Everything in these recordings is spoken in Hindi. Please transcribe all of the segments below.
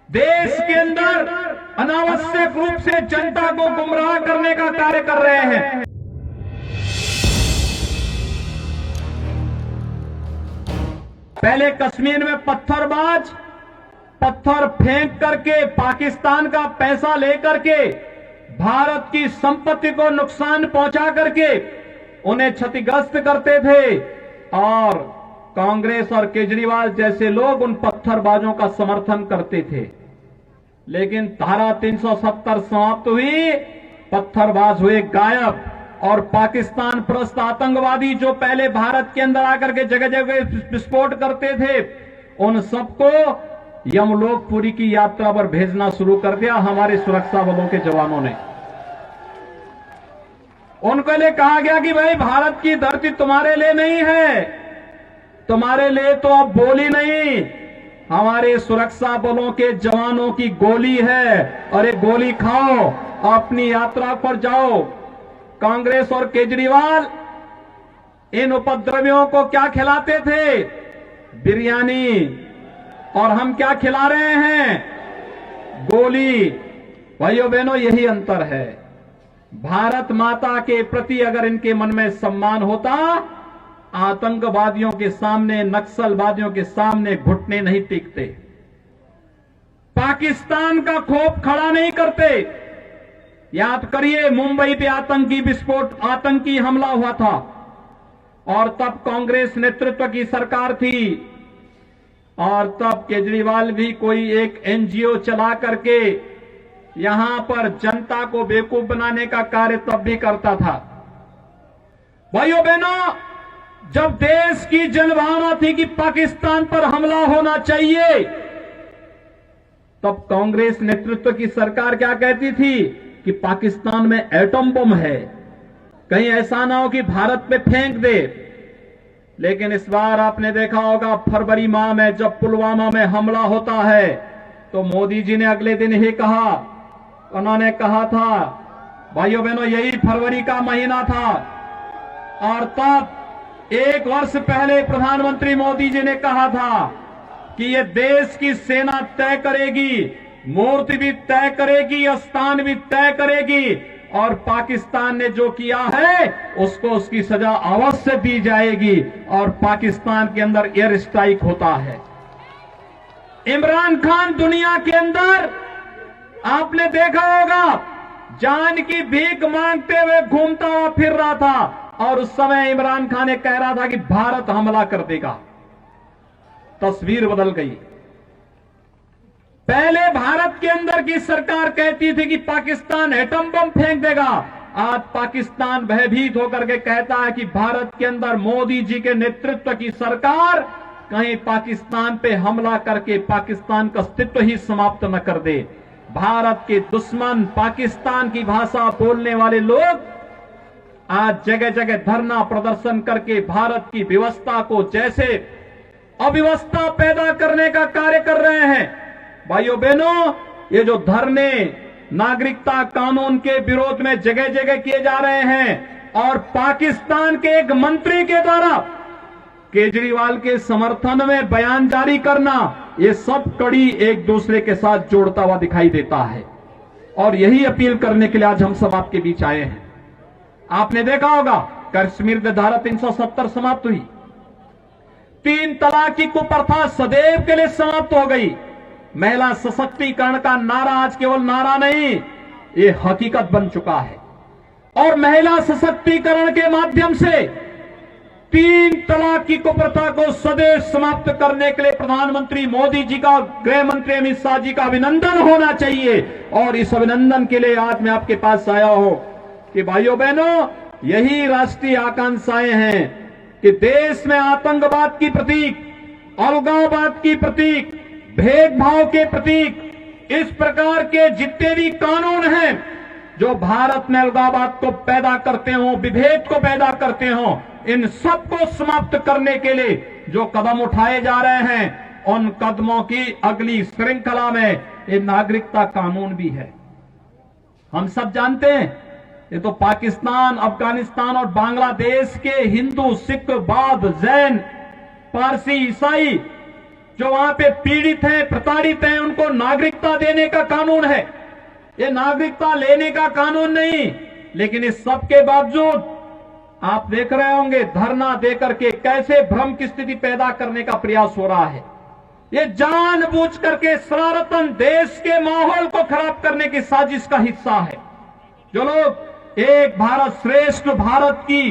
देश के अंदर अनावश्यक रूप से जनता को गुमराह करने का कार्य कर रहे हैं। पहले कश्मीर में पत्थरबाज पत्थर फेंक करके पाकिस्तान का पैसा लेकर के भारत की संपत्ति को नुकसान पहुंचा करके उन्हें क्षतिग्रस्त करते थे और कांग्रेस और केजरीवाल जैसे लोग उन पत्थरबाजों का समर्थन करते थे। लेकिन धारा 370 समाप्त हुई, पत्थरबाज हुए गायब और पाकिस्तान परस्त आतंकवादी जो पहले भारत के अंदर आकर के जगह जगह विस्फोट करते थे, उन सबको यमलोकपुरी की यात्रा पर भेजना शुरू कर दिया हमारे सुरक्षा बलों के जवानों ने। उनको लिए कहा गया कि भाई भारत की धरती तुम्हारे लिए नहीं है, तुम्हारे लिए तो अब बोली नहीं, हमारे सुरक्षा बलों के जवानों की गोली है और ये गोली खाओ, अपनी यात्रा पर जाओ। कांग्रेस और केजरीवाल इन उपद्रवियों को क्या खिलाते थे? बिरयानी। और हम क्या खिला रहे हैं? गोली। भाइयों बहनों, यही अंतर है। भारत माता के प्रति अगर इनके मन में सम्मान होता, आतंकवादियों के सामने, नक्सलवादियों के सामने घुटने नहीं टेकते, पाकिस्तान का खौफ खड़ा नहीं करते। याद करिए, मुंबई पे आतंकी विस्फोट, आतंकी हमला हुआ था और तब कांग्रेस नेतृत्व की सरकार थी और तब केजरीवाल भी कोई एक एनजीओ चला करके यहां पर जनता को बेवकूफ बनाने का कार्य तब भी करता था। भाइयों बहनों, जब देश की जनभावना थी कि पाकिस्तान पर हमला होना चाहिए, तब कांग्रेस नेतृत्व की सरकार क्या कहती थी कि पाकिस्तान में एटम बम है, कहीं ऐसा ना हो कि भारत पे फेंक दे। लेकिन इस बार आपने देखा होगा, फरवरी माह में जब पुलवामा में हमला होता है तो मोदी जी ने अगले दिन ही कहा, उन्होंने कहा था, भाइयों बहनों, यही फरवरी का महीना था और तब 1 वर्ष पहले प्रधानमंत्री मोदी जी ने कहा था कि ये देश की सेना तय करेगी, मूर्ति भी तय करेगी, स्थान भी तय करेगी और पाकिस्तान ने जो किया है उसको उसकी सजा अवश्य दी जाएगी और पाकिस्तान के अंदर एयर स्ट्राइक होता है। इमरान खान दुनिया के अंदर आपने देखा होगा, जान की भीख मांगते हुए घूमता हुआ फिर रहा था और उस समय इमरान खान ने कह रहा था कि भारत हमला कर देगा। तस्वीर बदल गई। पहले भारत के अंदर की सरकार कहती थी कि पाकिस्तान एटम बम फेंक देगा, आज पाकिस्तान भयभीत होकर के कहता है कि भारत के अंदर मोदी जी के नेतृत्व की सरकार कहीं पाकिस्तान पे हमला करके पाकिस्तान का अस्तित्व ही समाप्त न कर दे। भारत के दुश्मन, पाकिस्तान की भाषा बोलने वाले लोग आज जगह जगह धरना प्रदर्शन करके भारत की व्यवस्था को जैसे अव्यवस्था पैदा करने का कार्य कर रहे हैं। भाइयों बहनों, ये जो धरने नागरिकता कानून के विरोध में जगह जगह किए जा रहे हैं और पाकिस्तान के एक मंत्री के द्वारा केजरीवाल के समर्थन में बयान जारी करना, ये सब कड़ी एक दूसरे के साथ जोड़ता हुआ दिखाई देता है और यही अपील करने के लिए आज हम सब आपके बीच आए हैं। आपने देखा होगा, कश्मीर में धारा 370 समाप्त हुई, 3 तलाक की कुप्रथा सदैव के लिए समाप्त हो गई। महिला सशक्तिकरण का नारा आज केवल नारा नहीं, ये हकीकत बन चुका है और महिला सशक्तिकरण के माध्यम से 3 तलाक की कुप्रथा को सदैव समाप्त करने के लिए प्रधानमंत्री मोदी जी का, गृह मंत्री अमित शाह जी का अभिनंदन होना चाहिए। और इस अभिनंदन के लिए आज मैं आपके पास आया हूं कि भाइयों बहनों, यही राष्ट्रीय आकांक्षाएं हैं कि देश में आतंकवाद की प्रतीक, अलगाववाद की प्रतीक, भेदभाव के प्रतीक, इस प्रकार के जितने भी कानून हैं जो भारत में अलगाववाद को पैदा करते हो, विभेद को पैदा करते हो, इन सबको समाप्त करने के लिए जो कदम उठाए जा रहे हैं, उन कदमों की अगली श्रृंखला में ये नागरिकता कानून भी है। हम सब जानते हैं, ये तो पाकिस्तान, अफगानिस्तान और बांग्लादेश के हिंदू, सिख, बौद्ध, जैन, पारसी, ईसाई जो वहां पे पीड़ित हैं, प्रताड़ित हैं, उनको नागरिकता देने का कानून है। ये नागरिकता लेने का कानून नहीं, लेकिन इस सब के बावजूद आप देख रहे होंगे धरना देकर के कैसे भ्रम की स्थिति पैदा करने का प्रयास हो रहा है। ये जानबूझ करके शरारतन देश के माहौल को खराब करने की साजिश का हिस्सा है। जो लोग एक भारत श्रेष्ठ भारत की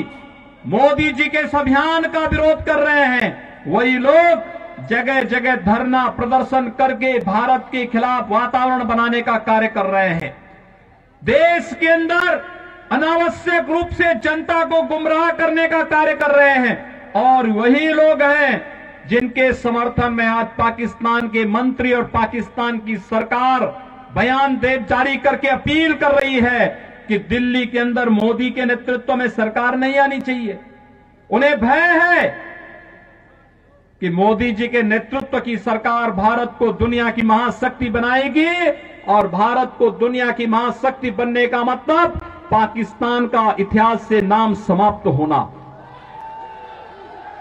मोदी जी के इस अभियान का विरोध कर रहे हैं, वही लोग जगह जगह धरना प्रदर्शन करके भारत के खिलाफ वातावरण बनाने का कार्य कर रहे हैं। देश के अंदर अनावश्यक रूप से जनता को गुमराह करने का कार्य कर रहे हैं, और वही लोग हैं जिनके समर्थन में आज पाकिस्तान के मंत्री और पाकिस्तान की सरकार बयान जारी करके अपील कर रही है कि दिल्ली के अंदर मोदी के नेतृत्व में सरकार नहीं आनी चाहिए। उन्हें भय है कि मोदी जी के नेतृत्व की सरकार भारत को दुनिया की महाशक्ति बनाएगी, और भारत को दुनिया की महाशक्ति बनने का मतलब पाकिस्तान का इतिहास से नाम समाप्त होना।